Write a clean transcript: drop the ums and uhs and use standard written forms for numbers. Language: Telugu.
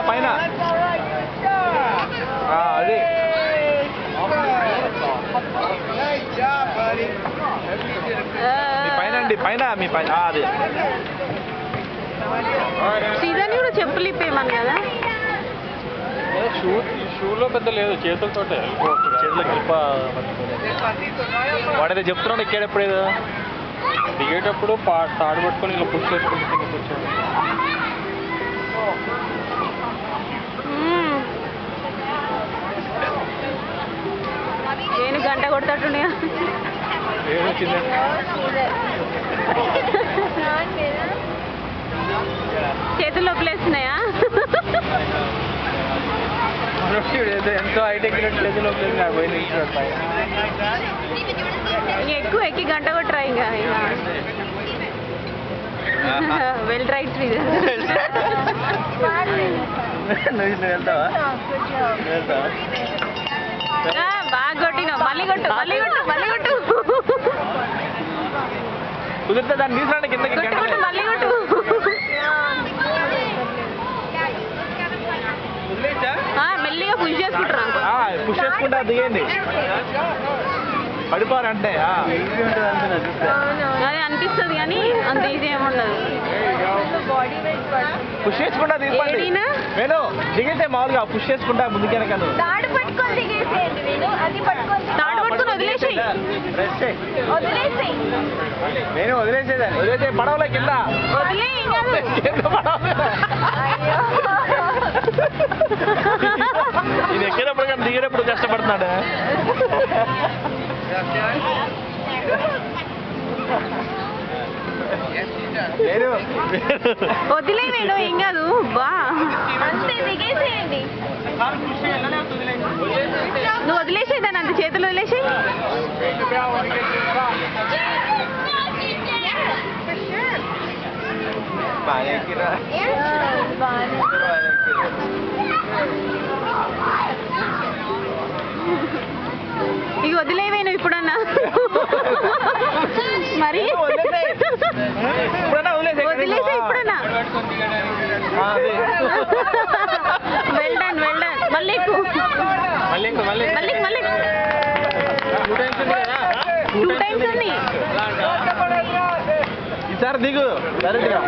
పైన అది మీ పైన అండి పైన మీ పైన అది సీజన్ కూడా చెప్పులు ఇప్పేయమని కదా షూలో పెద్ద లేదు చేతులతో చేతులకు వెళ్ళిప వాడైతే చెప్తున్నాడు ఎక్కేటప్పుడు ఏదో దిగేటప్పుడు తాడు పట్టుకొని ఇలా పుష్ చేసుకుంటూ కూర్చోండి నేను గంట కొడతాడున్నాయా ఏమొచ్చింది చేతులు నొప్పులేస్తున్నాయా ఎంతో హైటెక్ చేతులు పోయి ఎక్కువ ఎక్కి గంట కొట్టరా ఇంకా వెల్ రైట్ వెళ్తావా బాగా కొట్టినావు మళ్ళీ కొట్టు మళ్ళీ కొట్టు మళ్ళీ కొట్టు కుదిరితే దాన్ని తీసుకురండి కిందకి మళ్ళీ కొట్టు మెల్లిగా పుష్ చేసుకుంటారా పుష్ చేసుకుంటా దిగండి పడిపోరంటే అదే అనిపిస్తుంది కానీ అంత ఈజీ ఏముండదు పుష్ చేసుకుంటా దిగండి నేను దిగితే మామూలుగా పుష్ చేసుకుంటా ముందుకెనకను తాడు పట్టుకొని వదిలేసి నేను వదిలేసేదాన్ని వదిలేసే పడవలే కింద ఇది ఎక్కినప్పుడు కానీ దిగేటప్పుడు కష్టపడుతున్నాడు వదిలే నేను ఏం కాదు బా అంతే దిగేసేయండి నువ్వు వదిలేసేదాన్ని అంత చేతులు వదిలేసి ఇక వదిలేవే నువ్వు ఇప్పుడన్నా మరి వదిలేసే ఇప్పుడన్నా వెల్ డన్ మళ్ళీ మళ్ళీ 2 times ఉంది ఈసారి దిగు డైరెక్ట్గా